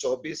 24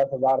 10,000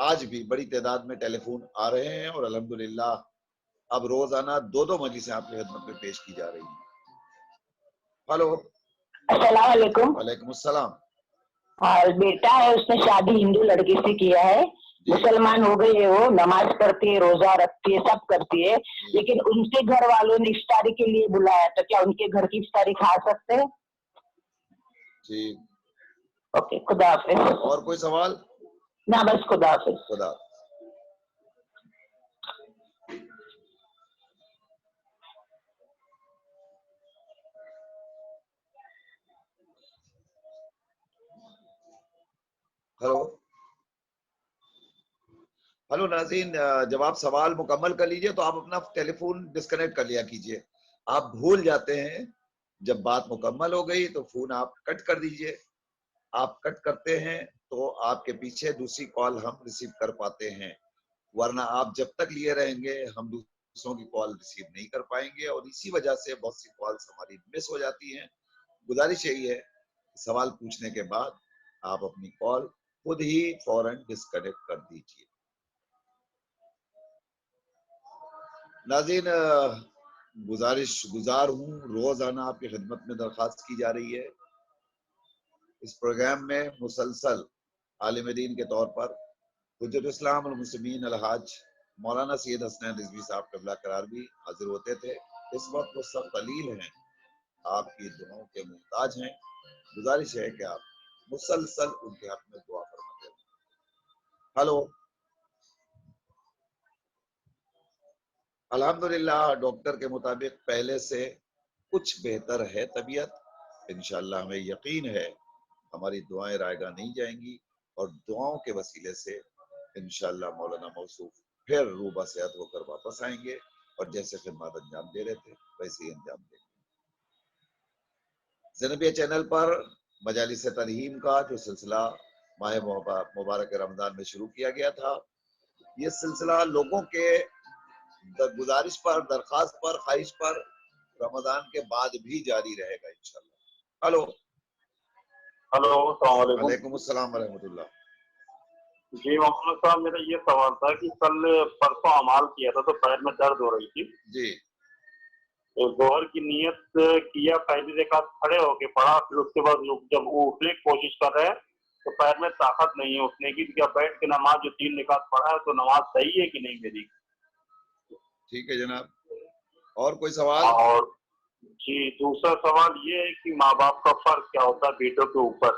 آج بھی بڑی تعداد میں ٹیلی فون آ رہے ہیں اور الحمدللہ اب روزانہ 2 مجلسیں آپ کی خدمت میں پیش کی جا رہی ہیں. ہلو السلام علیکم. وعلیکم السلام. بیٹا ہے, اس نے شادی ہندو لڑکی سے کیا ہے, مسلمان ہو گئی ہے, وہ نماز پڑھتی ہے, روزہ رکھتی ہے, سب کرتی ہے, لیکن ان کے گھر والوں نے افطاری کے لیے بلایا, تو کیا ان کے گھر کی افطاری کھا سکتے ہیں؟ جی اوکے, خدا حافظ. اور کوئی سوال؟ نہ بس خدا حافظ. خدا. ہلو ناظرین, جب آپ سوال مکمل کر لیجئے تو آپ اپنا ٹیلی فون ڈسکنیکٹ کر لیا کیجئے. آپ بھول جاتے ہیں, جب بات مکمل ہو گئی تو فون آپ کٹ کر دیجئے. آپ کٹ کرتے ہیں تو آپ کے پیچھے دوسری کال ہم ریسیو کر پاتے ہیں, ورنہ آپ جب تک لیے رہیں گے ہم دوسروں کی کال ریسیو نہیں کر پائیں گے, اور اسی وجہ سے بہت سی کالز ہماری مس ہو جاتی ہیں. گزارش یہی ہے, سوال پوچھنے کے بعد آپ اپنی کال خود ہی فوراً ڈسکنیکٹ کر دیجئے. ناظرین, گزار ہوں, روزانہ آپ کی خدمت میں درخواست کی جا رہی ہے. اس پروگرام میں مسلسل عالم دین کے طور پر حجت اسلام المسلمین الحاج مولانا سید حسنین رضوی صاحب قبلہ قرار بھی حاضر ہوتے تھے. اس وقت وہ سب قلیل ہیں, آپ کی دعاؤں کے محتاج ہیں. گزارش ہے کہ آپ مسلسل ان کے حق میں دعا فرماتے ہیں. ہلو, الحمدللہ ڈاکٹر کے مطابق پہلے سے کچھ بہتر ہے طبیعت. انشاءاللہ ہمیں یقین ہے ہماری دعائیں رائے گاہ نہیں جائیں گی, اور دعاؤں کے وسیلے سے انشاءاللہ مولانا موصوف پھر روبہ صحت ہو کر واپس آئیں گے, اور جیسے خدمات انجام دے رہے تھے ویسے ہی انجام دیں گے. زینبیہ چینل پر مجالس ترہیم کا جو سلسلہ ماہ مبارک رمضان میں شروع کیا گیا تھا, یہ سلسلہ لوگوں کے گزارش پر, درخواست پر, خواہش پر رمضان کے بعد بھی جاری رہے گا انشاءاللہ. ہلو السلام علیکم. وعلیکم السلام ورحمۃ اللہ. جی محمد صاحب, میرا یہ سوال تھا کہ کل پرسوں اعمال کیا تھا تو پیر میں درد ہو رہی تھی. جی, ظہر کی نیت کیا, پہلی رکعت کھڑے ہو کے پڑھا, پھر اس کے بعد جب وہ اٹھنے کی کوشش کر رہے ہیں تو پیر میں طاقت نہیں ہے اٹھنے کی. کیا بیٹھ کے نماز جو 3 رکعت پڑھا ہے تو نماز صحیح ہے کہ نہیں میری؟ ٹھیک ہے جناب, اور کوئی سوال؟ اور جی دوسرا سوال یہ ہے کہ ماں باپ کا فرض کیا ہوتا ہے بیٹوں کے اوپر,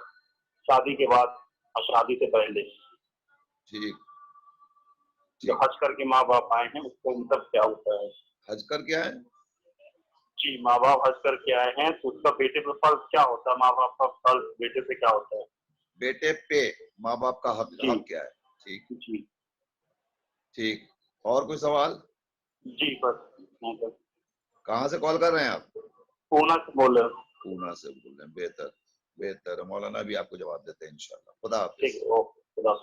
شادی کے بعد اور شادی سے پہلے؟ ٹھیک, جو حج کر کے ماں باپ آئے ہیں اس کا مطلب کیا ہوتا ہے؟ حج کر کے آئے؟ جی, ماں باپ حج کر کے آئے ہیں تو اس کا بیٹے پہ فرض کیا ہوتا ہے, ماں باپ کا فرض بیٹے پہ کیا ہوتا ہے؟ بیٹے پہ ماں باپ کا حق کیا ہے؟ ٹھیک جی ٹھیک, اور کوئی سوال؟ جی بس. کہاں سے کال کر رہے ہیں آپ؟ پونا سے بول رہے ہیں. پونا سے بول رہے ہیں, بہتر بہتر. مولانا بھی آپ کو جواب دیتے ہیں انشاءاللہ. خدا حافظ. ٹھیک ہے, اوکے, خدا.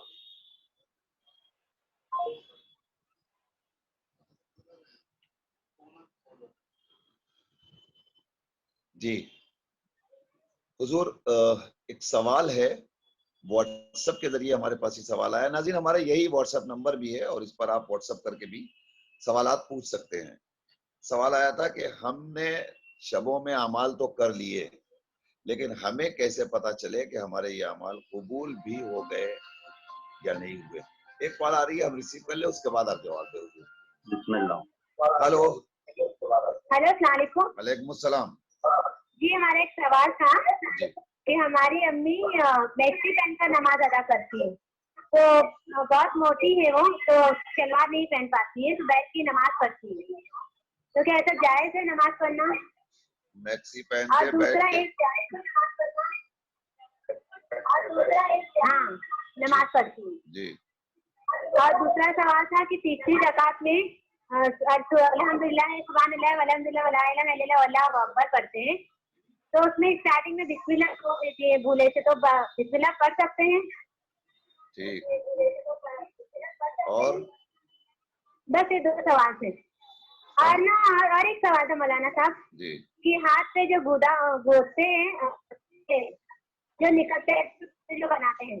جی حضور, ایک سوال ہے واٹس ایپ کے ذریعے ہمارے پاس ہی سوال آیا. ناظرین, ہمارا یہی واٹس ایپ نمبر بھی ہے اور اس پر آپ واٹس ایپ کر کے بھی سوالات پوچھ سکتے ہیں. سوال آیا تھا کہ ہم نے شبوں میں اعمال تو کر لیے, لیکن ہمیں کیسے پتا چلے کہ ہمارے یہ اعمال قبول بھی ہو گئے یا نہیں ہوئے. ایک کال آ رہی ہے, ہم ریسیو کر لیں, اس کے بعد آپ جواب دیں. بسم اللہ. ہلو السلام علیکم. وعلیکم السلام. جی, ہمارا ایک سوال تھا کہ ہماری امی میکسی پہن کر نماز ادا کرتی ہے, تو بہت موٹی ہے وہ, تو شلوار نہیں پہن پاتی ہے, تو بیٹھ کے نماز پڑھتی ہے, تو کیا ایسا جائز ہے نماز پڑھنا؟ میکسی پہن اور کے دوسرا ہاں نماز پڑھتی ہے. جی, اور دوسرا سوال تھا کہ تیسری رکعت میں الحمدللہ سبحان اللہ والحمدللہ ولا الہ الا اللہ واللہ اکبر پڑھتے ہیں, تو اس میں اسٹارٹنگ میں بسم اللہ کو بھولے سے, تو بسم اللہ پڑھ سکتے ہیں؟ ٹھیک, اور بس یہ 2 سوال تھے. اور نا اور ایک سوال تھا مولانا صاحب, جی, کہ ہاتھ پہ جو گھوٹتے ہیں جو نکلتے جو بناتے ہیں,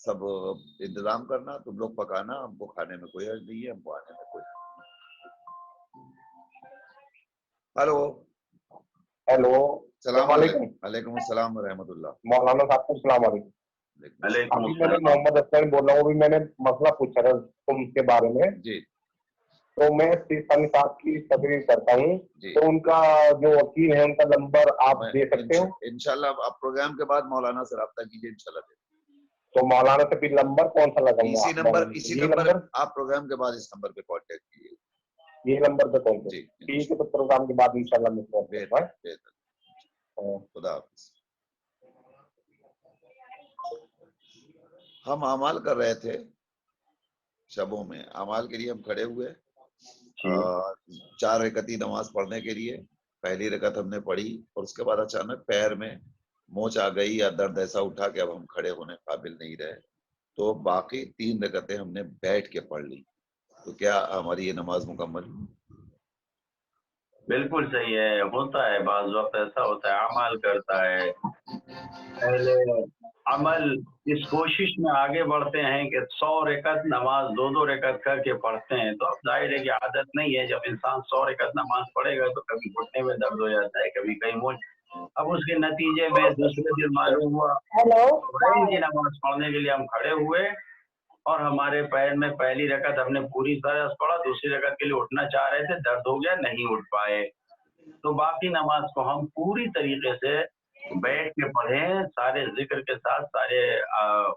سب انتظام کرنا، تم لوگ پکانا، ہم کو کھانے میں کوئی حرج نہیں ہے، ہم کو آنے میں کوئی. ہلو ہیلو السلام علیکم. وعلیکم السلام ورحمۃ اللہ. مولانا صاحب کو السلام علیکم. علیکم ابھی میں السلام. محمد اسلم بول رہا ہوں. ابھی میں نے مسئلہ پوچھا تھا تم کے بارے میں. جی تو میں ثانی صاحب کی تقریر کرتا ہوں. جی تو ان کا جو وکیل ہے ان کا نمبر آپ دے سکتے ہو؟ انشاءاللہ آپ پروگرام کے بعد مولانا سے رابطہ کیجیے انشاءاللہ. تو مولانا سے پھر نمبر کون سا لگاؤں گا؟ اسی نمبر آپ پروگرام کے بعد اس نمبر پہ کانٹیکٹ کیجیے. یہ نمبر پہ کون؟ جی ٹھیک ہے. تو پروگرام کے بعد انشاءاللہ میں بہتر. خدا حافظ. ہم اعمال کر رہے تھے شبوں میں، اعمال کے لیے ہم کھڑے ہوئے 4 رکعتی نماز پڑھنے کے لیے. پہلی رکعت ہم نے پڑھی اور اس کے بعد اچانک پیر میں موچ آ گئی یا درد ایسا اٹھا کہ اب ہم کھڑے ہونے قابل نہیں رہے، تو باقی 3 رکعتیں ہم نے بیٹھ کے پڑھ لی. تو کیا ہماری یہ نماز مکمل؟ بالکل صحیح ہے. ہوتا ہے بعض وقت ایسا ہوتا ہے، اعمال کرتا ہے پہلے عمل اس کوشش میں آگے بڑھتے ہیں کہ 100 رکعت نماز 2 رکعت کر کے پڑھتے ہیں. تو اب ظاہر ہے کہ عادت نہیں ہے. جب انسان 100 رکعت نماز پڑھے گا تو کبھی گھٹنے میں درد ہو جاتا ہے، کبھی کہیں موچ. اب اس کے نتیجے میں دوسرے دن معلوم ہوا کی نماز پڑھنے کے لیے ہم کھڑے ہوئے اور ہمارے پیر میں پہلی رکعت ہم نے پوری طرح پڑھا، دوسری رکعت کے لیے اٹھنا چاہ رہے تھے، درد ہو گیا، نہیں اٹھ پائے. تو باقی نماز کو ہم پوری طریقے سے بیٹھ کے پڑھیں، سارے ذکر کے ساتھ، سارے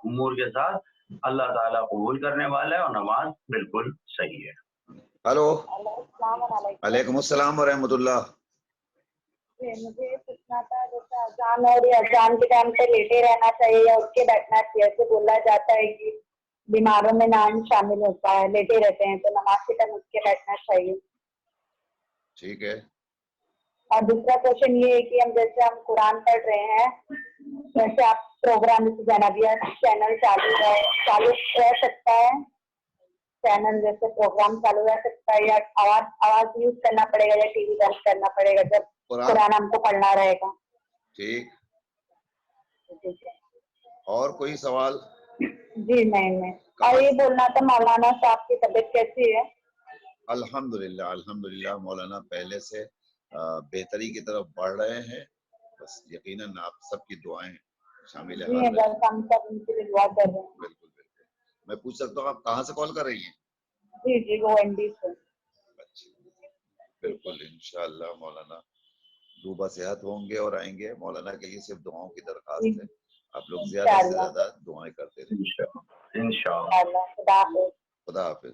امور کے ساتھ. اللہ تعالیٰ قبول کرنے والا ہے اور نماز بالکل صحیح ہے. ہلو وعلیکم السلام ورحمۃ اللہ. مجھے یہ پوچھنا تھا، جیسے اذان اور اذان کے ٹائم پہ لیٹے رہنا چاہیے یا اٹھ کے بیٹھنا چاہیے؟ ایسے بولا جاتا ہے کہ بیماروں میں نام شامل ہوتا ہے، لیٹے رہتے ہیں، تو نماز کے ٹائم اٹھ کے بیٹھنا چاہیے. ٹھیک ہے. اور دوسرا کوشچن یہ ہے کہ ہم قرآن پڑھ رہے ہیں، ویسے آپ پروگرام جنابیہ چینل چالو رہ سکتا ہے؟ چینل جیسے پروگرام چالو رہ سکتا ہے یا آواز یوز کرنا پڑے گا یا ٹی وی بند کرنا پڑے گا جب قرآن ہم کو پڑھنا رہے گا؟ ٹھیک. اور کوئی سوال؟ جی نہیں. اور یہ بولنا تھا مولانا صاحب کی طبیعت کیسی ہے؟ الحمدللہ مولانا پہلے سے بہتری کی طرف بڑھ رہے ہیں. بس یقیناً آپ سب کی دعائیں شامل ہیں. ہم سب ان کے لیے دعا کر رہے ہیں. بالکل. میں پوچھ سکتا ہوں آپ کہاں سے کال کر رہی ہیں؟ جی گوونڈی سے. بالکل انشاءاللہ مولانا دوبا صحت ہوں گے اور آئیں گے. مولانا کے لیے صرف دعاؤں کی درخواست ہے، آپ لوگ زیادہ سے زیادہ دعائیں کرتے رہیں. انشاءاللہ. خدا حافظ.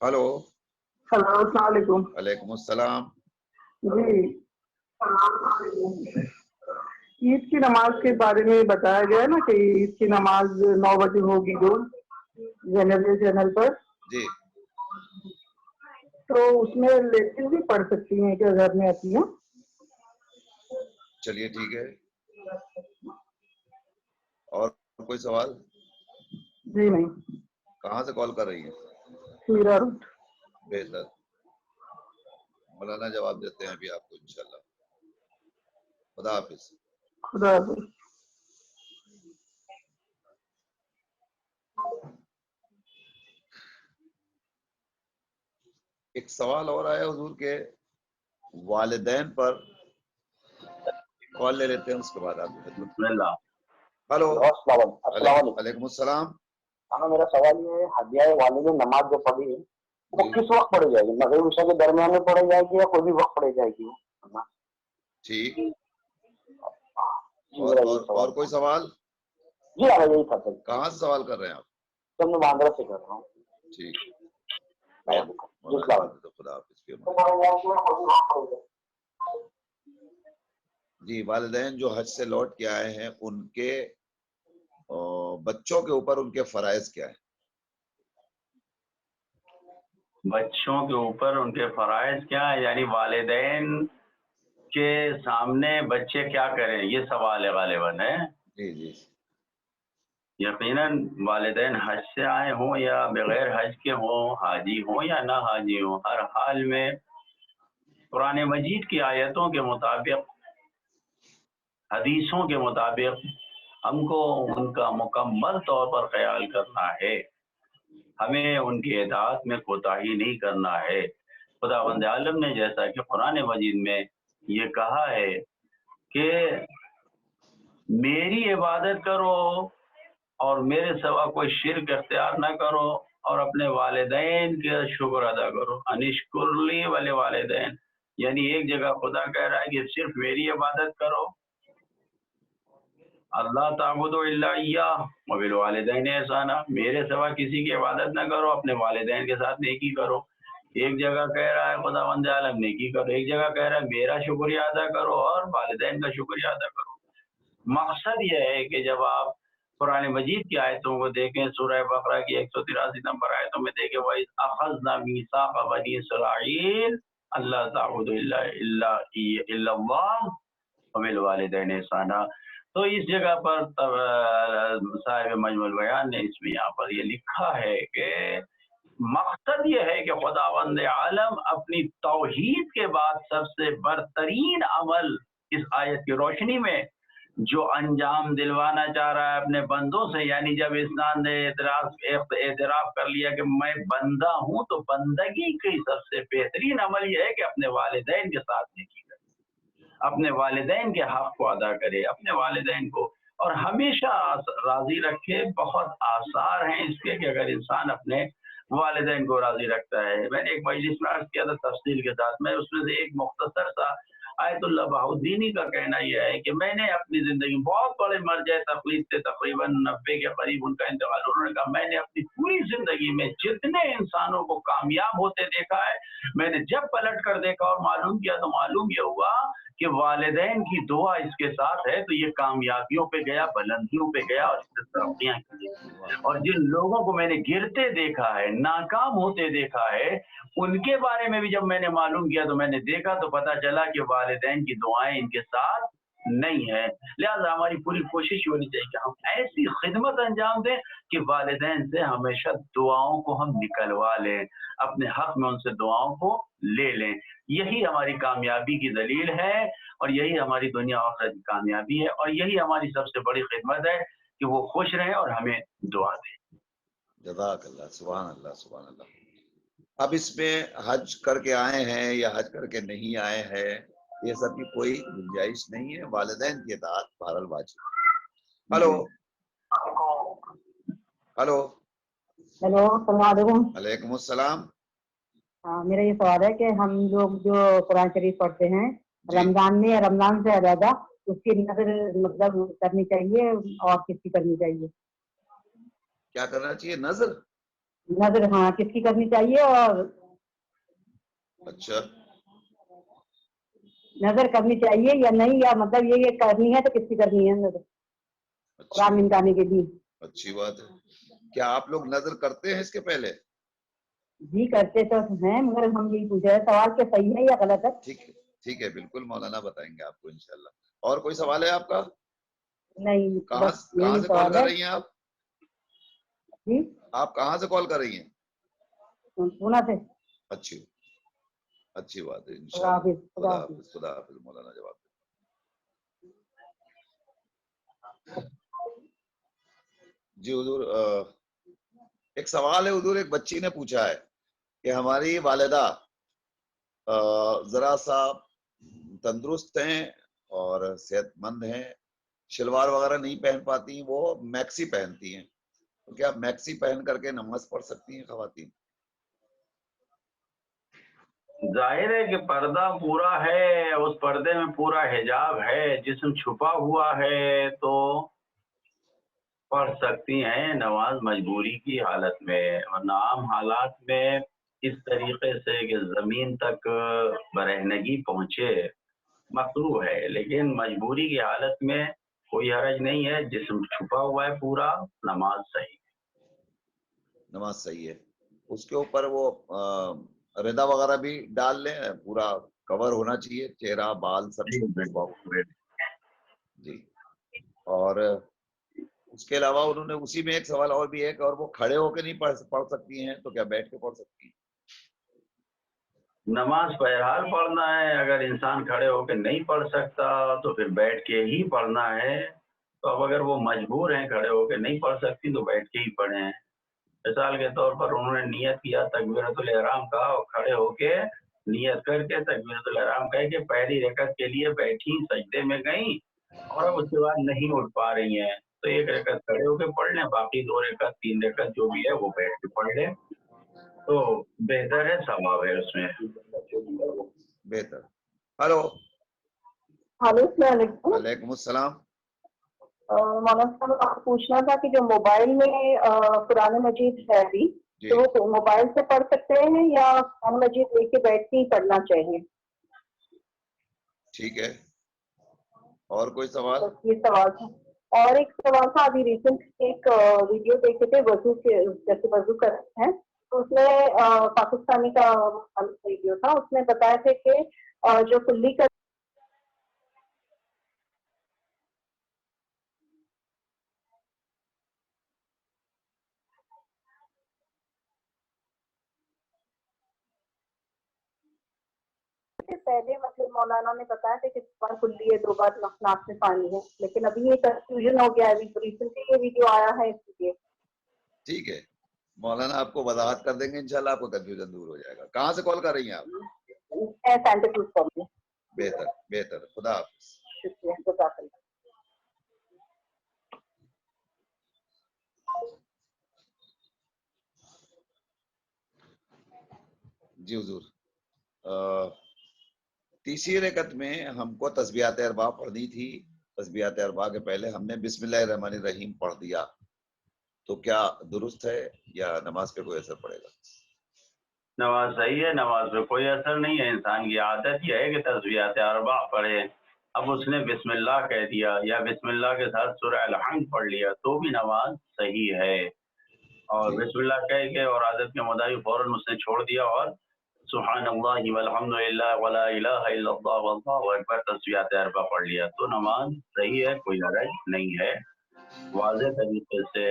ہلو السلام علیکم. وعلیکم السلام. جی عید کی نماز کے بارے میں بتایا گیا نا کہ عید کی نماز 9 بجے ہوگی جو چینل پر. جی تو اس میں لیڈیز بھی پڑھ سکتی ہیں کیا گھر میں آتی ہیں؟ چلیے ٹھیک ہے. اور کوئی سوال؟ جی نہیں. کہاں سے کال کر رہی ہیں؟ میرا روٹ. بہتر. مولانا جواب دیتے ہیں ابھی آپ کو انشاءاللہ. خدا حافظ. خدا حافظ. ایک سوال اور آیا حضور کے والدین پر، کال لے لیتے ہیں اس کے بعد آپ. بسم اللہ. ہلو السلام وعلیکم السلام. ہاں میرا سوال یہ ہے، ہدیہ والد نماز جو پڑھی ہے وہ کس وقت پڑھی جائے گی؟ مغرب عشاء کے درمیان میں پڑھی جائے گی یا کوئی بھی وقت پڑھی جائے گی؟ ٹھیک. اور کوئی سوال؟ جی ہاں یہی تھا سر. کہاں سے سوال کر رہے ہیں آپ؟ سر میں باندرا سے کر رہا ہوں. ٹھیک. خدا حافظ. جی والدین جو حج سے لوٹ کے آئے ہیں ان کے بچوں کے اوپر ان کے فرائض کیا ہیں؟ بچوں کے اوپر ان کے فرائض کیا ہے، یعنی والدین کے سامنے بچے کیا کریں، یہ سوال ہے غالباً ہے. جی یقیناً والدین حج سے آئے ہوں یا بغیر حج کے ہوں، حاجی ہوں یا نہ حاجی ہوں، ہر حال میں قرآن مجید کی آیتوں کے مطابق، حدیثوں کے مطابق ہم کو ان کا مکمل طور پر خیال کرنا ہے، ہمیں ان کی اطاعت میں کوتاہی نہیں کرنا ہے۔ خداوند عالم نے جیسا کہ قرآن مجید میں یہ کہا ہے کہ میری عبادت کرو اور میرے سوا کوئی شرک اختیار نہ کرو، اور اپنے والدین کا شکر ادا کرو، انشکر لی والے والدین، یعنی ایک جگہ خدا کہہ رہا ہے کہ صرف میری عبادت کرو، اللہ تعبدوا الا ایاہ وبالوالدین احسانا، میرے سوا کسی کی عبادت نہ کرو، اپنے والدین کے ساتھ نیکی کرو۔ ایک جگہ کہہ رہا ہے خداوند عالم نیکی کرو، ایک جگہ کہہ رہا ہے میرا شکریہ ادا کرو اور والدین کا شکریہ ادا کرو۔ مقصد یہ ہے کہ جب آپ قرآن مجید کی آیتوں کو دیکھیں، سورہ بقرہ کی 183 نمبر آیتوں میں دیکھیں، وَإِذْ أَخَذْنَا مِيثَاقَ بَنِي إِسْرَائِيلَ أَلَّا تَعْبُدُوا إِلَّا اللَّهَ وَبِالْوَالِدَيْنِ إِحْسَانًا۔ تو اس جگہ پر صاحب مجموع البیان نے اس میں یہاں پر یہ لکھا ہے کہ مقصد یہ ہے کہ خداوند عالم اپنی توحید کے بعد سب سے برترین عمل اس آیت کی روشنی میں جو انجام دلوانا چاہ رہا ہے اپنے بندوں سے، یعنی جب انسان نے اعتراف کر لیا کہ میں بندہ ہوں، تو بندگی کی سب سے بہترین عمل یہ ہے کہ اپنے والدین کے ساتھ نیکی کرے، اپنے والدین کے حق کو ادا کرے، اپنے والدین کو اور ہمیشہ راضی رکھے۔ بہت آثار ہیں اس کے کہ اگر انسان اپنے والدین کو راضی رکھتا ہے۔ میں نے ایک مجلس میں عرض کیا تھا تفصیل کے ساتھ، میں اس میں سے ایک مختصر سا آیت اللہ بہاؤالدینی کا کہنا یہ ہے کہ میں نے اپنی زندگی بہت بڑے مرجع تقلید سے تقریباً 90 کے قریب ان کا انتقال، انہوں نے کہا میں نے اپنی پوری زندگی میں جتنے انسانوں کو کامیاب ہوتے دیکھا ہے، میں نے جب پلٹ کر دیکھا اور معلوم کیا تو معلوم یہ ہوا کہ والدین کی دعا اس کے ساتھ ہے تو یہ کامیابیوں پہ گیا، بلندیوں پہ گیا اور اس سے ترقیاں کی۔ اور جن لوگوں کو میں نے گرتے دیکھا ہے، ناکام ہوتے دیکھا ہے، ان کے بارے میں بھی جب میں نے معلوم کیا تو میں نے دیکھا تو پتہ چلا کہ والدین کی دعائیں ان کے ساتھ نہیں ہے۔ لہذا ہماری پوری کوشش ہونی چاہیے کہ ہم ایسی خدمت انجام دیں کہ والدین سے ہمیشہ دعاؤں کو ہم نکلوا لیں، اپنے حق میں ان سے دعاؤں کو لے لیں۔ یہی ہماری کامیابی کی دلیل ہے اور یہی ہماری دنیا اور آخرت کی کامیابی ہے، اور یہی ہماری سب سے بڑی خدمت ہے کہ وہ خوش رہیں اور ہمیں دعا دیں۔ جزاک اللہ، سبحان اللہ، سبحان اللہ۔ اب اس میں حج کر کے آئے ہیں یا حج کر کے نہیں آئے ہیں، یہ سب کی کوئی گنجائش نہیں ہے، والدین کی اطاعت بہرحال واجب۔ ہلو ہلو ہیلو، السلام علیکم۔ وعلیکم السلام۔ میرا یہ سوال ہے کہ ہم لوگ جو قرآن شریف پڑھتے ہیں جی۔ رمضان میں یا رمضان سے زیادہ، اس کی نظر مطلب کرنی چاہیے اور کس کی کرنی چاہیے؟ کیا کرنا چاہیے؟ نظر؟ نظر ہاں، کس کی کرنی چاہیے اور اچھا، نظر کرنی چاہیے یا نہیں، یا مطلب یہ کرنی ہے تو کس کی کرنی ہے نظر قرآن نمٹانے کے لیے؟ اچھی بات ہے۔ کیا آپ لوگ نظر کرتے ہیں اس کے پہلے؟ جی کرتے تو ہیں، مگر ہم یہی پوچھ رہے ہیں سوال کہ صحیح ہے یا غلط ہے؟ ٹھیک ہے، بالکل مولانا بتائیں گے آپ کو انشاءاللہ۔ اور کوئی سوال ہے آپ کا؟ نہیں، کہاں سے کال کر رہی ہیں آپ؟ جی آپ کہاں سے کال کر رہی ہیں؟ پونا سے۔ اچھی بات ہے خدا انشاءاللہ۔ حافظ۔ خدا حافظ، خدا حافظ مولانا، جواب دیں۔ جی حضور، ایک سوال ہے حضور، ایک بچی نے پوچھا ہے کہ ہماری والدہ ذرا سا تندرست ہیں اور صحت مند ہیں، شلوار وغیرہ نہیں پہن پاتی، وہ میکسی پہنتی ہیں، تو کیا میکسی پہن کر کے نماز پڑھ سکتی ہیں خواتین؟ ظاہر ہے کہ پردہ پورا ہے، اس پردے میں پورا حجاب ہے، جسم چھپا ہوا ہے تو پڑھ سکتی ہیں نماز مجبوری کی حالت میں، ورنہ عام حالات میں اس طریقے سے کہ زمین تک برہنگی پہنچے مکروہ ہے، لیکن مجبوری کی حالت میں کوئی حرج نہیں ہے، جسم چھپا ہوا ہے پورا، نماز صحیح ہے۔ اس کے اوپر وہ ردا وغیرہ بھی ڈال لیں، پورا کور ہونا چاہیے، چہرہ بال سب۔ جی، اور اس کے علاوہ انہوں نے اسی میں ایک سوال اور بھی ہے کہ اور وہ کھڑے ہو کے نہیں پڑھ سکتی ہیں تو کیا بیٹھ کے پڑھ سکتی ہیں؟ نماز بہرحال پڑھنا ہے. اگر انسان کھڑے ہو کے نہیں پڑھ سکتا تو پھر بیٹھ کے ہی پڑھنا ہے. تو اب اگر وہ مجبور ہیں کھڑے ہو کے نہیں پڑھ سکتی تو بیٹھ کے ہی پڑھیں. مثال کے طور پر انہوں نے نیت کیا تکبیرۃ الاحرام کا اور کھڑے ہو کے نیت کر کے تکبیرۃ الاحرام کہہ کے پہلی رکعت کے لیے بیٹھی سجدے میں گئیں اور اب اس کے بعد نہیں اٹھ پا رہی ہیں تو ایک رکعت کھڑے ہو کے پڑھ لیں, باقی 2 رکعت 3 رکعت جو بھی ہے وہ بیٹھ کے پڑھ لیں تو بہتر ہے, ثواب ہے اس میں. بہتر. ہلو. ہلو السلام علیکم. وعلیکم السلام. مولانا صاحب آپ کو پوچھنا تھا کہ جو موبائل میں قرآن مجید ہے ابھی جی. تو وہ موبائل سے پڑھ سکتے ہیں یا قرآن مجید لے کے بیٹھ کے ہی پڑھنا چاہیے؟ ٹھیک ہے, اور کوئی سوال؟ یہ سوال تھا. اور ایک سوال تھا, ابھی ریسنٹ ایک ویڈیو دیکھے تھے وضو کے, جیسے وضو کرتے ہیں تو اس میں پاکستانی کا ویڈیو تھا, اس میں بتایا تھے کہ جو کلی کا پہلے مطلب مولانا نے بتایا تھا کہ 2 بار کلی ہے 2 بار ناک میں پانی ہے, لیکن ابھی یہ کنفیوژن ہو گیا ہے, ابھی ریسنٹلی یہ ویڈیو آیا ہے اس لیے. ٹھیک ہے, مولانا آپ کو وضاحت کر دیں گے, انشاءاللہ آپ کو کنفیوژن دور ہو جائے گا. کہاں سے کال کر رہی ہیں آپ؟ Santa Cruz public. بہتر بہتر, خدا حافظ. شکریہ, جزاک اللہ. جی حضور, تیسری رکعت میں ہم کو تسبیحات اربع پڑھنی تھی. تسبیحات اربع کے پہلے ہم نے بسم اللہ الرحمن الرحیم پڑھ دیا, تو کیا درست ہے یا نماز پہ کوئی اثر پڑے گا؟ نماز صحیح ہے, نماز پہ کوئی اثر نہیں ہے. انسان کی عادت یہ ہے کہ تسبیحات اربع پڑھے. اب اس نے بسم اللہ کہہ دیا یا بسم اللہ کے ساتھ سورہ الحمد پڑھ لیا تو بھی نماز صحیح ہے. اور بسم اللہ کہہ کے اور عادت کے مطابق فوراً اس نے چھوڑ دیا اور سبحان اللہ والحمد للہ ولا الہ الا اللہ واللہ اکبر تسبیحات اربع پڑھ لیا تو نماز صحیح ہے, کوئی حرج نہیں ہے. واضح طریقے سے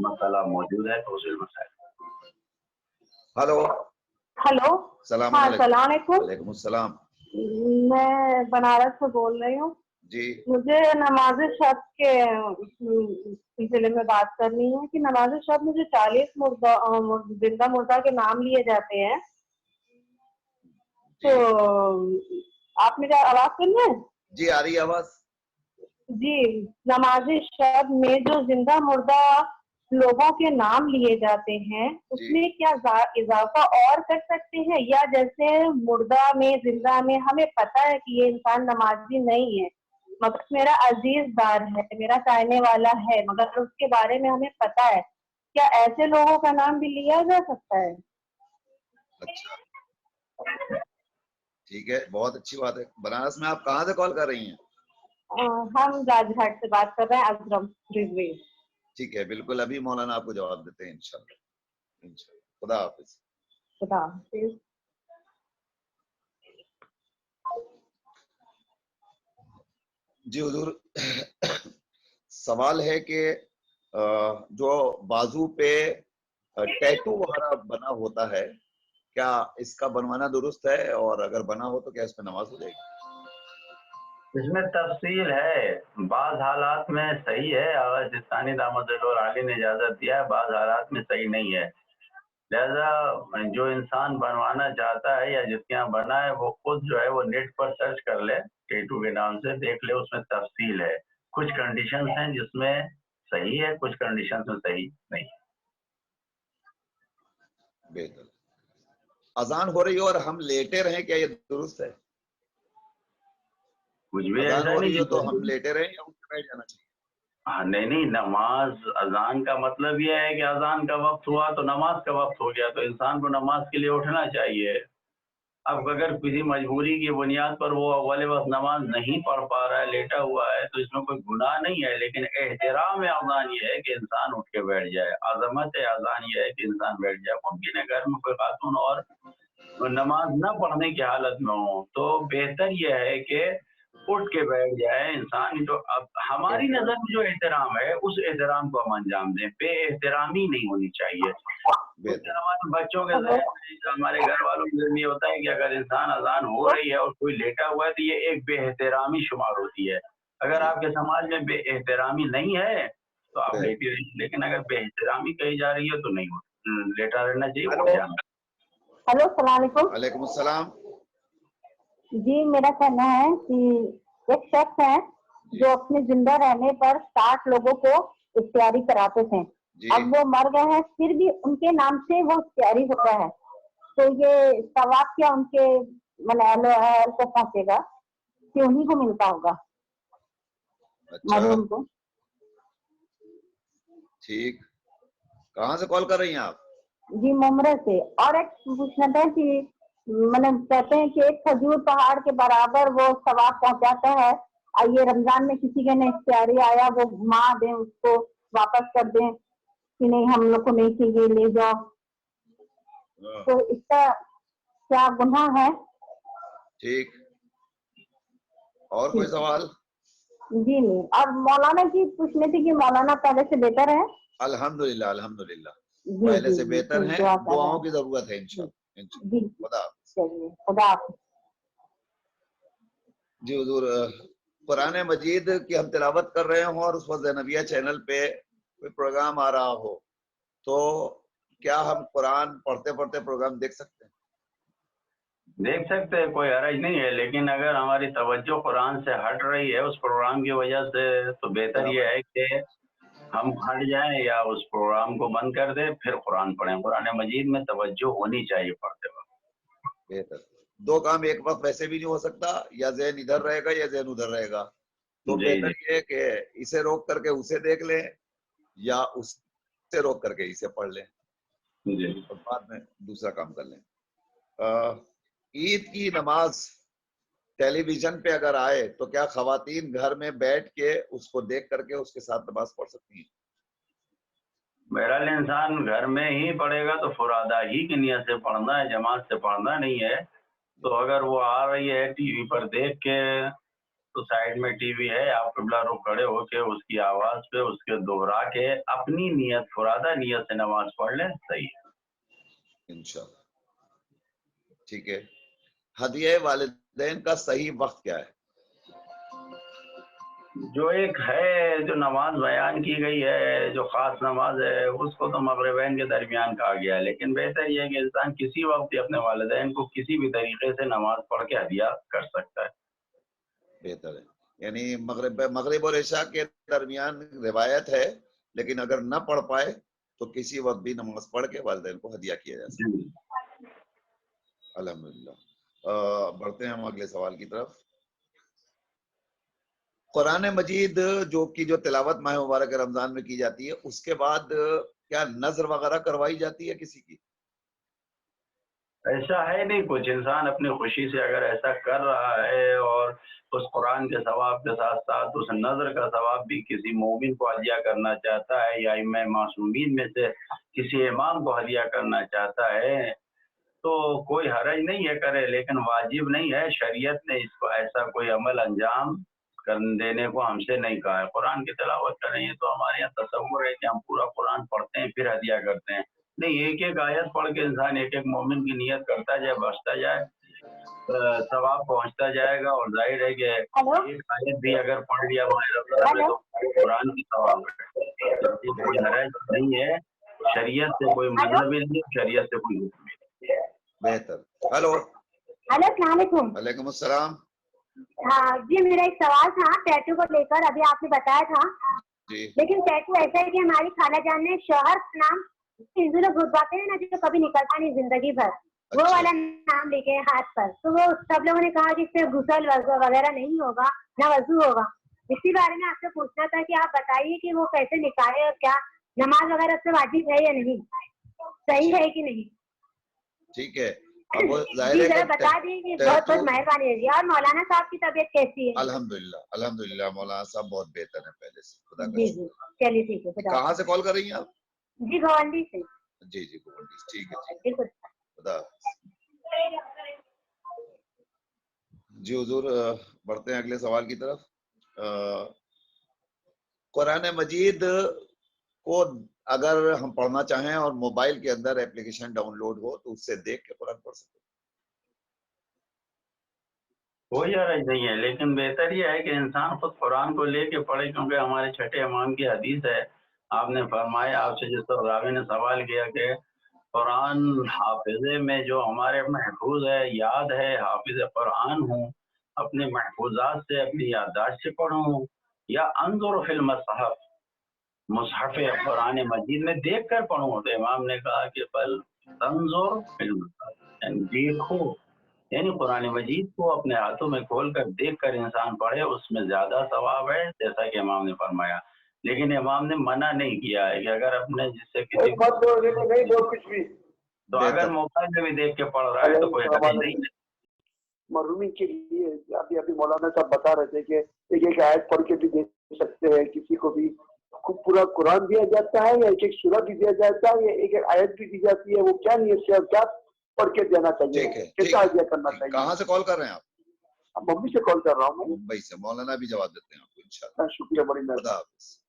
مسئلہ موجود ہے تو اسی مسائل. ہلو. ہلو. السلام ہاں علیکم. السلام علیکم. وعلیکم السلام. میں بنارس سے بول رہی ہوں. جی. مجھے نماز شب کے سلسلے میں بات کرنی ہے کہ نماز شب میں جو 40 زندہ مردہ کے نام لیے جاتے ہیں تو آپ میرا آواز سن رہے ہیں؟ جی آ رہی ہے آواز. جی, نماز شب میں جو زندہ مردہ لوگوں کے نام لیے جاتے ہیں اس میں کیا اضافہ اور کر سکتے ہیں, یا جیسے مردہ میں زندہ میں ہمیں پتا ہے کہ یہ انسان نمازی نہیں ہے مگر میرا عزیز دار ہے, میرا چاہنے والا ہے, مگر اس کے بارے میں ہمیں پتا ہے, کیا ایسے لوگوں کا نام بھی لیا جا سکتا ہے؟ اچھا ٹھیک ہے, بہت اچھی بات ہے. بنارس میں آپ کہاں سے کال کر رہی ہیں؟ ہم راج گھاٹ سے بات کر رہے ہیں, اکرم رضوی. ٹھیک ہے, بالکل ابھی مولانا آپ کو جواب دیتے ہیں انشاءاللہ. خدا حافظ. خدا حافظ. جی حضور, سوال ہے کہ جو بازو پہ ٹیٹو وغیرہ بنا ہوتا ہے کیا اس کا بنوانا درست ہے, اور اگر بنا ہو تو کیا اس پہ نماز ہو جائے گی؟ اس میں تفصیل ہے, بعض حالات میں صحیح ہے, اگر سستانی دامت عالی نے اجازت دیا ہے, بعض حالات میں صحیح نہیں ہے. لہذا جو انسان بنوانا چاہتا ہے یا جس کے یہاں بنا ہے وہ خود جو ہے وہ نیٹ پر سرچ کر لے, ٹیٹو کے نام سے دیکھ لے, اس میں تفصیل ہے. کچھ کنڈیشنز ہیں جس میں صحیح ہے, کچھ کنڈیشنز میں صحیح نہیں ہے. بہتر. اذان ہو رہی ہو اور ہم لیٹے رہیں, کیا یہ درست ہے؟ کچھ بھی اذان ایسا ہو رہی ہو تو نہیں ہم لیٹے رہیں یا اٹھ کے بیٹھ جانا چاہیے؟ نہیں, نماز اذان کا مطلب یہ ہے کہ اذان کا وقت ہوا تو نماز کا وقت ہو گیا, تو انسان کو نماز کے لیے اٹھنا چاہیے. اب اگر کسی مجبوری کی بنیاد پر وہ اول وقت نماز نہیں پڑھ پا رہا ہے, لیٹا ہوا ہے, تو اس میں کوئی گناہ نہیں ہے. لیکن احترام اذان یہ ہے کہ انسان اٹھ کے بیٹھ جائے, عظمت اذان یہ ہے کہ انسان بیٹھ جائے. ممکن ہے گھر میں کوئی خاتون اور نماز نہ پڑھنے کی حالت میں ہو تو بہتر یہ ہے کہ اٹھ کے بیٹھ جائے انسان. جو اب ہماری نظر میں جو احترام ہے اس احترام کو ہم انجام دیں. بے احترامی نہیں ہونی چاہیے. بچوں کے ذہن میں ہمارے گھر والوں کے ذہن میں ہوتا ہے کہ اگر انسان اذان ہو رہی ہے اور کوئی لیٹا ہوا ہے تو یہ ایک بے احترامی شمار ہوتی ہے. اگر آپ کے سماج میں بے احترامی نہیں ہے تو آپ لیٹی رہیے, لیکن اگر بے احترامی کہی جا رہی ہے تو نہیں, لیٹا رہنا چاہیے. ہلو السلام علیکم. وعلیکم السلام. جی میرا کہنا ہے کہ ایک شخص ہے جو اپنے زندہ رہنے پر 60 لوگوں کو اختیاری کراتے تھے. اب وہ مر گئے ہیں پھر بھی ان کے نام سے وہ اختیاری ہو رہا ہے, تو یہ ثواب کیا ان کے اہل کو پہنچے گا کہ انہیں کو ملتا ہوگا مرحوم کو؟ ٹھیک. کہاں سے کال کر رہی ہیں آپ؟ جی ممرے سے. اور ایک پوچھنا تھا کہ کہتے ہیں کہ ایک کھجور پہاڑ کے برابر وہ ثواب پہنچاتا ہے. یہ رمضان میں کسی کے نے اختیاری آیا وہ گھما دیں, اس کو واپس کر دیں کہ نہیں ہم لوگ کو نہیں چاہیے, لے جاؤ, تو اس کا کیا گناہ ہے؟ ٹھیک. اور کوئی سوال؟ جی نہیں. اور مولانا کی پوچھنی تھی کہ مولانا پہلے سے بہتر ہے؟ الحمدللہ الحمدللہ پہلے سے بہتر ہیں. دعاؤں کی ضرورت ہے انشاءاللہ. خدا حافظ. جی حضور, قرآن مجید کی ہم تلاوت کر رہے ہوں اور اس وقت زینبیہ چینل پہ کوئی پروگرام آ رہا ہو تو کیا ہم قرآن پڑھتے پڑھتے پروگرام دیکھ سکتے ہیں؟ دیکھ سکتے ہیں, کوئی حرج نہیں ہے, لیکن اگر ہماری توجہ قرآن سے ہٹ رہی ہے اس پروگرام کی وجہ سے تو بہتر یہ ہے کہ ہم ہٹ جائیں یا اس پروگرام کو بند کر دیں پھر قرآن پڑھیں. قرآن مجید میں توجہ ہونی چاہیے پڑھتے وقت. بہتر. دو کام ایک وقت ویسے بھی نہیں ہو سکتا, یا ذہن ادھر رہے گا یا ذہن ادھر رہے گا, تو بہتر یہ کہ اسے روک کر کے اسے دیکھ لیں یا اس سے روک کر کے اسے پڑھ لیں اور بعد میں دوسرا کام کر لیں. عید کی نماز ٹیلی ویژن پہ اگر آئے تو کیا خواتین گھر میں بیٹھ کے اس کو دیکھ کر کے اس کے ساتھ نماز پڑھ سکتی ہیں؟ بہرحال انسان گھر میں ہی پڑھے گا تو فرادہ ہی کی نیت سے پڑھنا ہے, جماعت سے پڑھنا نہیں ہے. تو اگر وہ آ رہی ہے ٹی وی پر دیکھ کے تو سائڈ میں ٹی وی ہے, آپ قبلہ رخ کھڑے ہو کے اس کی آواز پہ اس کے دوہرا کے اپنی نیت فرادہ نیت سے نماز پڑھ لیں, صحیح ہے انشاءاللہ. ٹھیک ہے. ہدیہ والدین کا صحیح وقت کیا ہے؟ جو ایک ہے جو نماز بیان کی گئی ہے جو خاص نماز ہے اس کو تو مغربین کے درمیان کہا گیا ہے, لیکن بہتر یہ ہے کہ انسان کسی وقت اپنے والدین کو کسی بھی طریقے سے نماز پڑھ کے ہدیہ کر سکتا ہے. بہتر ہے. یعنی مغرب اور عشاء کے درمیان روایت ہے, لیکن اگر نہ پڑھ پائے تو کسی وقت بھی نماز پڑھ کے والدین کو ہدیہ کیا جا سکتا ہے. الحمدللہ. بڑھتے ہیں ہم اگلے سوال کی طرف. قرآن مجید جو تلاوت ماہ مبارک رمضان میں کی جاتی ہے اس کے بعد کیا نظر وغیرہ کروائی جاتی ہے کسی کی؟ ایسا ہے نہیں کچھ. انسان اپنی خوشی سے اگر ایسا کر رہا ہے اور اس قرآن کے ثواب کے ساتھ ساتھ اس نظر کا ثواب بھی کسی مومن کو ہدیہ کرنا چاہتا ہے یا ائمہ معصومین میں سے کسی امام کو ہدیہ کرنا چاہتا ہے تو کوئی حرج نہیں ہے کرے, لیکن واجب نہیں ہے. شریعت نے اس کو ایسا کوئی عمل انجام دینے کو ہم سے نہیں کہا ہے. قرآن کی تلاوت کر رہے ہیں تو ہمارے یہاں تصور ہے کہ ہم پورا قرآن پڑھتے ہیں پھر ہدیہ کرتے ہیں, نہیں. ایک ایک آیت پڑھ کے انسان ایک ایک مومن کی نیت کرتا جائے, بچتا جائے, ثواب پہنچتا جائے گا. اور ظاہر ہے کہ ایک آیت بھی اگر پڑھ لیا تو قرآن کی ثواب ہے. کوئی حرج نہیں ہے, شریعت سے کوئی مطلب نہیں, شریعت سے کوئی حکم نہیں. بہتر. ہلو السلام علیکم. وعلیکم السلام. ہاں جی, میرا ایک سوال تھا ٹیٹو کو لے کر. ابھی آپ نے بتایا تھا جی, لیکن ٹیٹو ایسا ہے کہ ہماری خالہ جان نے شوہر کا نام ہندو لوگ گھسواتے ہیں نا جو کبھی نکلتا نہیں زندگی بھر, وہ والا نام لے کے ہاتھ پر. تو وہ سب لوگوں نے کہا کہ اس سے غسل وغیرہ نہیں ہوگا نہ وضو ہوگا. اسی بارے میں آپ سے پوچھنا تھا کہ آپ بتائیے کہ وہ کیسے نکالے اور کیا نماز وغیرہ سے واجب ہے یا نہیں, صحیح ہے کہ نہیں؟ ٹھیک ہے. اب جی ذرا بتا دیجیے, بہت بہت مہربانی ہے جی. اور مولانا صاحب کی طبیعت کیسی ہے؟ الحمدللہ الحمدللہ مولانا صاحب بہت بہتر ہیں پہلے سے, خدا کا جی جی چلیے ٹھیک ہے. کہاں سے کال کر رہی ہیں آپ؟ جی بھونڈی سے. جی جی بھونڈی سے, ٹھیک ہے. خدا. جی حضور بڑھتے ہیں اگلے سوال کی طرف. قرآن مجید کو اگر ہم پڑھنا چاہیں اور موبائل کے اندر اپلیکیشن ڈاؤن لوڈ ہو تو اس سے دیکھ کے قرآن پڑھ سکتے ہیں. کوئی حرج نہیں ہے، لیکن بہتر یہ ہے کہ انسان خود قرآن کو لے کے پڑھے، کیونکہ ہمارے چھٹے امام کی حدیث ہے. آپ نے فرمایا، آپ سے جس طرح راوی نے سوال کیا کہ قرآن حافظے میں جو ہمارے محفوظ ہے، یاد ہے، حافظ قرآن ہوں، اپنے محفوظات سے اپنی یادداشت سے پڑھوں، یا انظر فی المصحف، مصحف قرآن مجید میں دیکھ کر پڑھوں. تو امام نے کہا کہ بل تنظر فی المصحف، یعنی دیکھو، یعنی قرآن مجید کو اپنے ہاتھوں میں کھول کر دیکھ کر انسان پڑھے، اس میں زیادہ ثواب ہے، جیسا کہ امام نے فرمایا. لیکن امام نے منع نہیں کیا ہے کہ اگر اپنے جس سے کسی تو اگر موبائل میں بھی دیکھ کے پڑھ رہا ہے تو کوئی حرج نہیں ہے. مرحومی کے لیے ابھی مولانا صاحب بتا رہے تھے کہ ایک ایک آیت پڑھ کے بھی دیکھ سکتے ہیں، کسی کو بھی پورا قرآن دیا جاتا ہے یا ایک ایک سورہ بھی دیا جاتا ہے یا ایک ایک آیت بھی دی جاتی ہے، وہ کیا نیت سے اور کیا پڑھ کے دینا چاہیے، کیسا آئیڈیا کرنا چاہیے. کہاں سے کال کر رہے ہیں آپ؟ ممبئی سے کال کر رہا ہوں. ممبئی سے. مولانا بھی جواب دیتے ہیں آپ کو انشاءاللہ. شکریہ، بڑی مہربانی.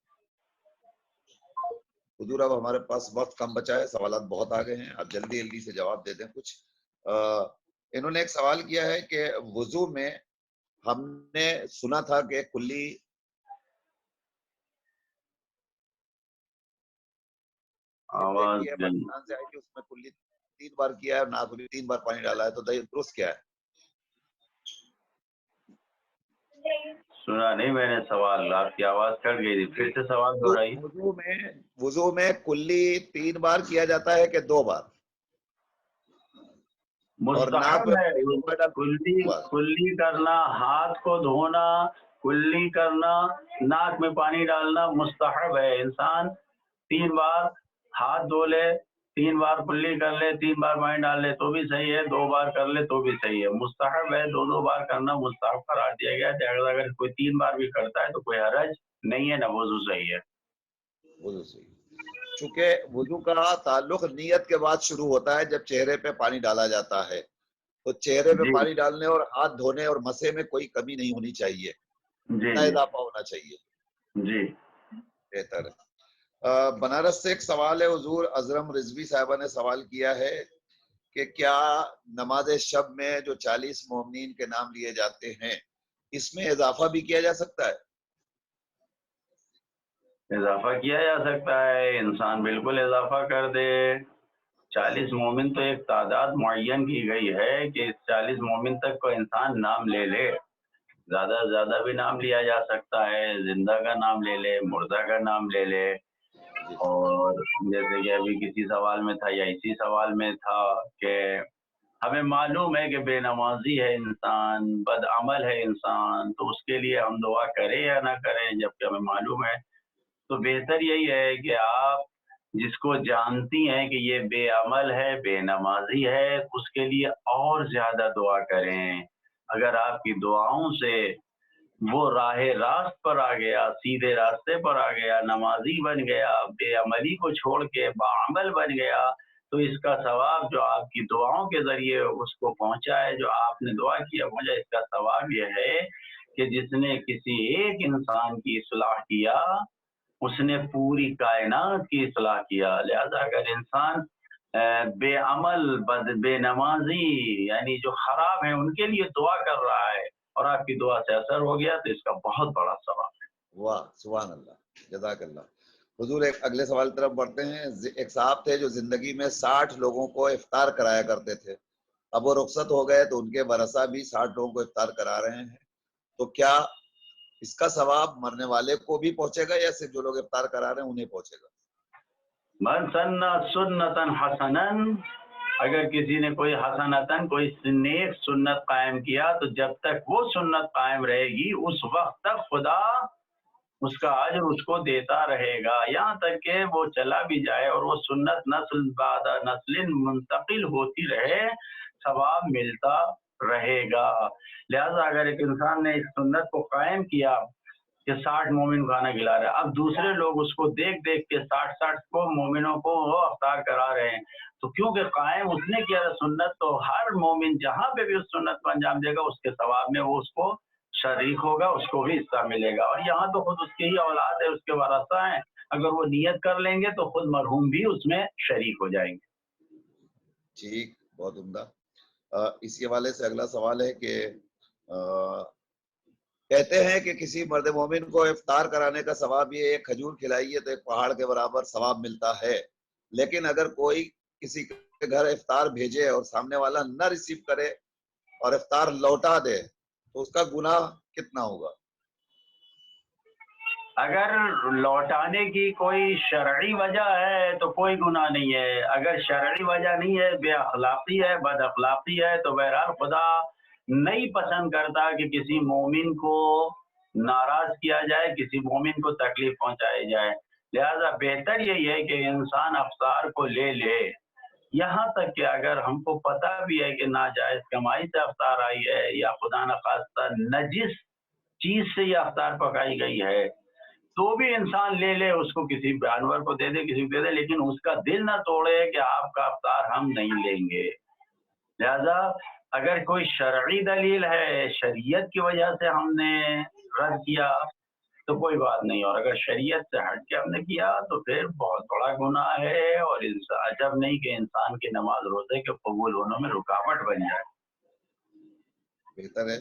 حضور اب ہمارے پاس وقت کم بچا ہے، سوالات بہت آ گئے ہیں، اب جلدی جلدی سے جواب دے دیں. کچھ انہوں نے ایک سوال کیا ہے کہ وضو میں ہم نے سنا تھا کہ کلی پاکستان سے آئی تھی، اس میں کلی 3 بار کیا ہے اور ناخلی 3 بار پانی ڈالا ہے، تو درست کیا ہے؟ سنا نہیں میں نے سوال، آپ کی آواز کٹ گئی تھی، پھر سے سوال دہرائیے. وضو میں کلی 3 بار کیا جاتا ہے کہ 2 بار؟ مستحب ہے کلی کرنا، ہاتھ کو دھونا، کلی کرنا، ناک میں پانی ڈالنا مستحب ہے. انسان 3 بار ہاتھ دھو لے، 3 بار کلی کر لے، 3 بار پانی ڈال لے تو بھی صحیح ہے، 2 بار کر لے تو بھی صحیح ہے. مستحب ہے، 2 بار کرنا مستحب قرار دیا گیا ہے. اگر کوئی 3 بار بھی کرتا ہے تو کوئی حرج نہیں ہے، نہ وضو صحیح ہے. وضو صحیح. چونکہ وضو کا تعلق نیت کے بعد شروع ہوتا ہے، جب چہرے پہ پانی ڈالا جاتا ہے تو چہرے پہ پانی ڈالنے اور ہاتھ دھونے اور مسے میں کوئی کمی نہیں ہونی چاہیے، نہ اضافہ ہونا چاہیے. جی بہتر ہے. بنارس سے ایک سوال ہے، حضور ازرم رضوی صاحبہ نے سوال کیا ہے کہ کیا نماز شب میں جو 40 مومنین کے نام لیے جاتے ہیں، اس میں اضافہ بھی کیا جا سکتا ہے؟ اضافہ کیا جا سکتا ہے، انسان بالکل اضافہ کر دے. 40 مومن تو ایک تعداد معین کی گئی ہے کہ 40 مومن تک کو انسان نام لے لے. زیادہ سے زیادہ بھی نام لیا جا سکتا ہے، زندہ کا نام لے لے، مردہ کا نام لے لے. اور جیسے کہ ابھی کسی سوال میں تھا یا اسی سوال میں تھا کہ ہمیں معلوم ہے کہ بے نمازی ہے انسان، بد عمل ہے انسان، تو اس کے لیے ہم دعا کریں یا نہ کریں جبکہ ہمیں معلوم ہے. تو بہتر یہی ہے کہ آپ جس کو جانتی ہیں کہ یہ بے عمل ہے، بے نمازی ہے، اس کے لیے اور زیادہ دعا کریں. اگر آپ کی دعاؤں سے وہ راہ راست پر آ گیا، سیدھے راستے پر آ گیا، نمازی بن گیا، بے عملی کو چھوڑ کے باعمل بن گیا، تو اس کا ثواب جو آپ کی دعاؤں کے ذریعے اس کو پہنچا ہے، جو آپ نے دعا کیا پہنچا، اس کا ثواب یہ ہے کہ جس نے کسی ایک انسان کی اصلاح کیا، اس نے پوری کائنات کی اصلاح کیا. لہذا اگر انسان بے عمل، بے نمازی، یعنی جو خراب ہیں، ان کے لیے دعا کر رہا ہے اور آپ کی دعا سے اثر ہو گیا تو اس کا بہت بڑا ثواب ہے. واہ، سبحان اللہ، جزاک اللہ. حضور ایک اگلے سوال کی طرف بڑھتے ہیں. ایک صاحب تھے جو زندگی میں 60 لوگوں کو افطار کرایا کرتے تھے، اب وہ رخصت ہو گئے تو ان کے ورثہ بھی 60 لوگوں کو افطار کرا رہے ہیں، تو کیا اس کا ثواب مرنے والے کو بھی پہنچے گا یا صرف جو لوگ افطار کرا رہے ہیں انہیں پہنچے گا؟ من سنّ سنتا حسنا، اگر کسی نے کوئی حسنتاً کوئی نیک سنت قائم کیا تو جب تک وہ سنت قائم رہے گی اس وقت تک خدا اس کا اجر اس کو دیتا رہے گا، یہاں تک کہ وہ چلا بھی جائے اور وہ سنت نسل بعد نسل منتقل ہوتی رہے، ثواب ملتا رہے گا. لہذا اگر ایک انسان نے اس سنت کو قائم کیا کہ 60 مومن کھانا کھلا رہے ہیں. اب دوسرے لوگ اس کو دیکھ دیکھ کے 60 کو مومنوں کو افطار کرا رہے ہیں. تو کیونکہ قائم اس نے کیا سنت، تو ہر مومن جہاں پہ بھی اس سنت کو انجام دے گا اس کے ثواب میں وہ اس کو شریک ہوگا، اس کو بھی حصہ ملے گا. اور یہاں تو خود اس کی ہی اولاد ہے، اس کے ورثہ ہیں، اگر وہ نیت کر لیں گے تو خود مرحوم بھی اس میں شریک ہو جائیں گے. ٹھیک، بہت عمدہ. اسی حوالے سے اگلا سوال ہے کہ کہتے ہیں کہ کسی مرد مومن کو افطار کرانے کا ثواب یہ ایک کھجور کھلائیے تو ایک پہاڑ کے برابر ثواب ملتا ہے، لیکن اگر کوئی کسی کے گھر افطار بھیجے اور سامنے والا نہ ریسیو کرے اور افطار لوٹا دے تو اس کا گناہ کتنا ہوگا؟ اگر لوٹانے کی کوئی شرعی وجہ ہے تو کوئی گناہ نہیں ہے. اگر شرعی وجہ نہیں ہے، بے اخلاقی ہے، بد اخلاقی ہے، تو بہرحال خدا نہیں پسند کرتا کہ کسی مومن کو ناراض کیا جائے، کسی مومن کو تکلیف پہنچائی جائے. لہذا بہتر یہی ہے کہ انسان افطار کو لے لے. یہاں تک کہ اگر ہم کو پتہ بھی ہے کہ ناجائز کمائی سے افطار آئی ہے یا خدا نخواستہ نجس چیز سے یہ افطار پکائی گئی ہے، تو بھی انسان لے لے، اس کو کسی جانور کو دے دے، کسی کو دے دے، لیکن اس کا دل نہ توڑے کہ آپ کا افطار ہم نہیں لیں گے. لہذا اگر کوئی شرعی دلیل ہے، شریعت کی وجہ سے ہم نے رد کیا تو کوئی بات نہیں، اور اگر شریعت سے ہٹ کے ہم نے کیا تو پھر بہت بڑا گناہ ہے، اور عجب نہیں کہ انسان کی نماز روزے کے قبول ہونے میں رکاوٹ بن جائے. بہتر ہے.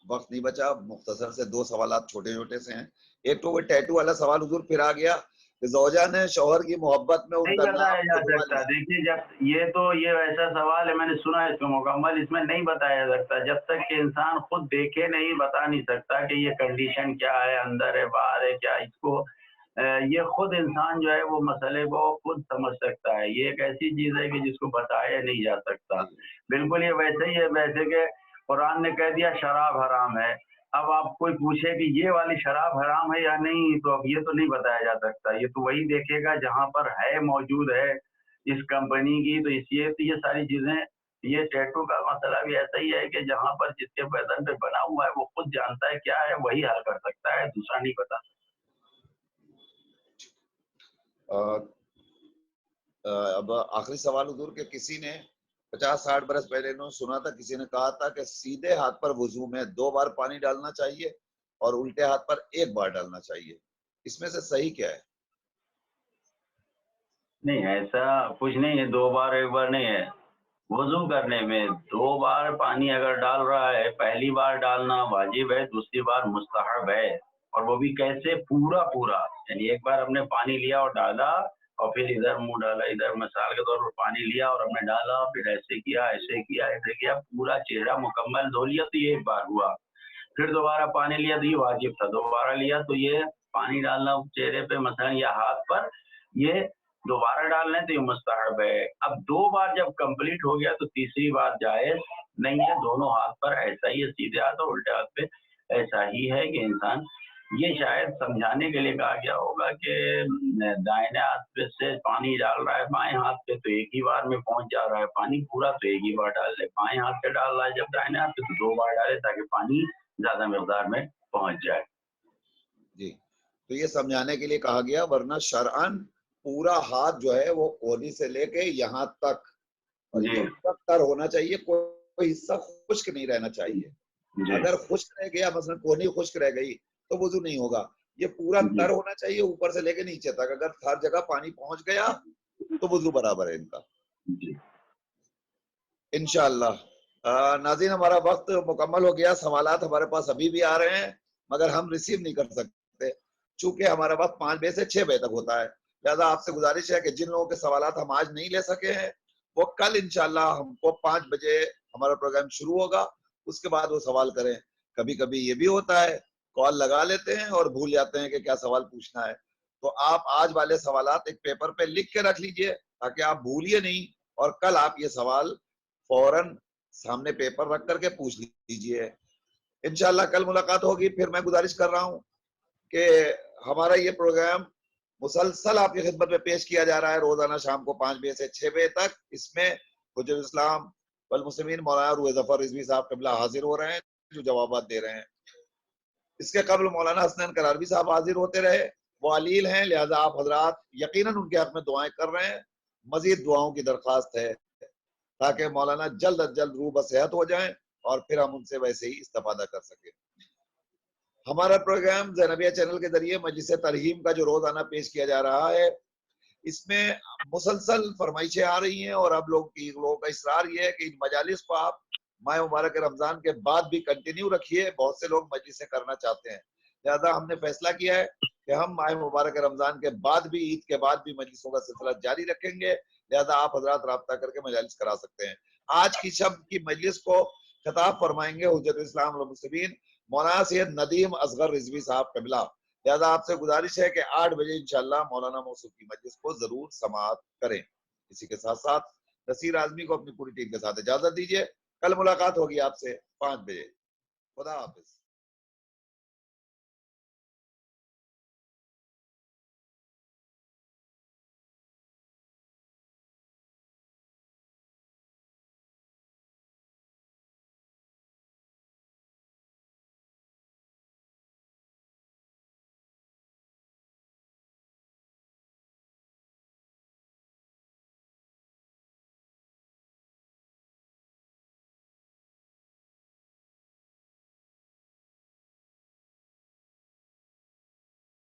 وقت نہیں بچا، مختصر سے 2 سوالات چھوٹے چھوٹے سے ہیں. ایک تو وہ ٹیٹو والا سوال حضور پھر آ گیا کہ زوجہ نے شوہر کی محبت میں ان نہیں کا بتایا جا نام سکتا. دیکھیے جب یہ ویسا سوال ہے، میں نے سنا ہے اس کو مکمل، اس میں نہیں بتایا جا سکتا جب تک کہ انسان خود دیکھے نہیں، بتا نہیں سکتا کہ یہ کنڈیشن کیا ہے، اندر ہے باہر ہے کیا. اس کو یہ خود انسان جو ہے وہ مسئلے کو خود سمجھ سکتا ہے. یہ ایک ایسی چیز ہے کہ جس کو بتایا نہیں جا سکتا. بالکل یہ ویسے ہی ہے ویسے کہ قرآن نے کہہ دیا شراب حرام ہے. اب آپ کوئی پوچھے کہ یہ والی شراب حرام ہے یا نہیں، تو اب یہ تو نہیں بتایا جا سکتا. یہ تو وہی دیکھے گا جہاں پر ہے، موجود ہے اس کمپنی کی. تو اس لیے تو یہ ساری چیزیں، یہ ٹیٹو کا مسئلہ بھی ایسا ہی ہے کہ جہاں پر جس کے بدن پہ بنا ہوا ہے وہ خود جانتا ہے کیا ہے، وہی حل کر سکتا ہے، دوسرا نہیں پتا. اب آخری سوال حضور کہ کسی نے 50-60 برس پہلے سنا تھا، کسی نے کہا تھا کہ سیدھے ہاتھ پر وضو میں 2 بار پانی ڈالنا چاہیے اور الٹے ہاتھ پر 1 بار ڈالنا چاہیے. اس میں سے صحیح کیا ہے؟ نہیں، ایسا کچھ نہیں ہے. 2 بار 1 بار نہیں ہے. وضو کرنے میں 2 بار پانی اگر ڈال رہا ہے، پہلی بار ڈالنا واجب ہے، دوسری بار مستحب ہے. اور وہ بھی کیسے؟ پورا یعنی ایک بار ہم نے پانی لیا اور ڈالا اور پھر ادھر منہ ڈالا، ادھر مثال کے طور پر پانی لیا اور ہم نے ڈالا، پھر ایسے کیا پورا چہرہ مکمل دھو لیا تو یہ 1 بار ہوا. پھر دوبارہ پانی لیا تو یہ واجب تھا، دوبارہ لیا تو یہ پانی ڈالنا چہرے پہ مثلا یا ہاتھ پر، یہ دوبارہ ڈالنا ہے تو یہ مستحب ہے. اب 2 بار جب کمپلیٹ ہو گیا تو تیسری بار جائز نہیں ہے. دونوں ہاتھ پر ایسا ہی ہے، سیدھے ہاتھ اور الٹے ہاتھ پہ ایسا ہی ہے کہ انسان، یہ شاید سمجھانے کے لیے کہا گیا ہوگا کہ دائیں ہاتھ پہ سے پانی ڈال رہا ہے بائیں ہاتھ پہ تو ایک ہی بار میں پہنچ جا رہا ہے پانی پورا، تو ایک ہی بار ڈال لے. بائیں ہاتھ پہ ڈال رہا ہے جب دائیں ہاتھ پہ تو 2 بار ڈالے تاکہ پانی زیادہ مقدار میں پہنچ جائے. جی، تو یہ سمجھانے کے لیے کہا گیا، ورنہ شرعاً پورا ہاتھ جو ہے وہ کونی سے لے کے یہاں تک تر ہونا چاہیے، کوئی حصہ خشک نہیں رہنا چاہیے. اگر خشک رہ گیا، مثلا کونی خشک رہ گئی تو وضو نہیں ہوگا. یہ پورا تر ہونا چاہیے اوپر سے لے کے نیچے تک. اگر ہر جگہ پانی پہنچ گیا تو وضو برابر ہے ان کا انشاءاللہ. ناظرین، ہمارا وقت مکمل ہو گیا. سوالات ہمارے پاس ابھی بھی آ رہے ہیں مگر ہم ریسیو نہیں کر سکتے چونکہ ہمارا وقت 5 بجے سے 6 بجے تک ہوتا ہے. لہذا آپ سے گزارش ہے کہ جن لوگوں کے سوالات ہم آج نہیں لے سکے ہیں وہ کل انشاءاللہ ہم کو 5 بجے ہمارا پروگرام شروع ہوگا، اس کے بعد وہ سوال کریں. کبھی کبھی یہ بھی ہوتا ہے کال لگا لیتے ہیں اور بھول جاتے ہیں کہ کیا سوال پوچھنا ہے. تو آپ آج والے سوالات ایک پیپر پہ لکھ کے رکھ لیجئے تاکہ آپ بھولیے نہیں، اور کل آپ یہ سوال فوراً سامنے پیپر رکھ کر کے پوچھ لیجئے. انشاءاللہ کل ملاقات ہوگی. پھر میں گزارش کر رہا ہوں کہ ہمارا یہ پروگرام مسلسل آپ کی خدمت میں پیش کیا جا رہا ہے روزانہ شام کو 5 بجے سے 6 بجے تک. اس میں حجت الاسلام والمسلمین مولانا روح ظفر رضوی صاحب قبلہ حاضر ہو رہے ہیں جو جوابات دے رہے ہیں. اس کے قبل مولانا حسنین کراربی صاحب حاضر ہوتے رہے، وہ علیل ہیں، لہذا آپ حضرات یقیناً ان کے حق میں دعائیں کر رہے ہیں. مزید دعاؤں کی درخواست ہے تاکہ مولانا جلد از جلد روح بصحت ہو جائیں اور پھر ہم ان سے ویسے ہی استفادہ کر سکیں. ہمارا پروگرام زینبیہ چینل کے ذریعے مجلس ترحیم کا جو روزانہ پیش کیا جا رہا ہے، اس میں مسلسل فرمائشیں آ رہی ہیں، اور اب لوگوں کا اصرار یہ ہے کہ ان مجالس کو آپ ماہ مبارک رمضان کے بعد بھی کنٹینیو رکھیے. بہت سے لوگ مجلسیں کرنا چاہتے ہیں، لہذا ہم نے فیصلہ کیا ہے کہ ہم ماہ مبارک رمضان کے بعد بھی، عید کے بعد بھی مجلسوں کا سلسلہ جاری رکھیں گے. لہذا آپ حضرات رابطہ کر کے مجالس کرا سکتے ہیں. آج کی شب کی مجلس کو خطاب فرمائیں گے حجت اسلام والمسلمین مولانا سید ندیم اصغر رضوی صاحب قبلہ. لہذا آپ سے گزارش ہے کہ 8 بجے انشاءاللہ مولانا موصوف کی مجلس کو ضرور سماعت کریں. اسی کے ساتھ ساتھ نصیر اعظمی کو اپنی پوری ٹیم کے ساتھ اجازت دیجیے. کل ملاقات ہوگی آپ سے 5 بجے. خدا حافظ.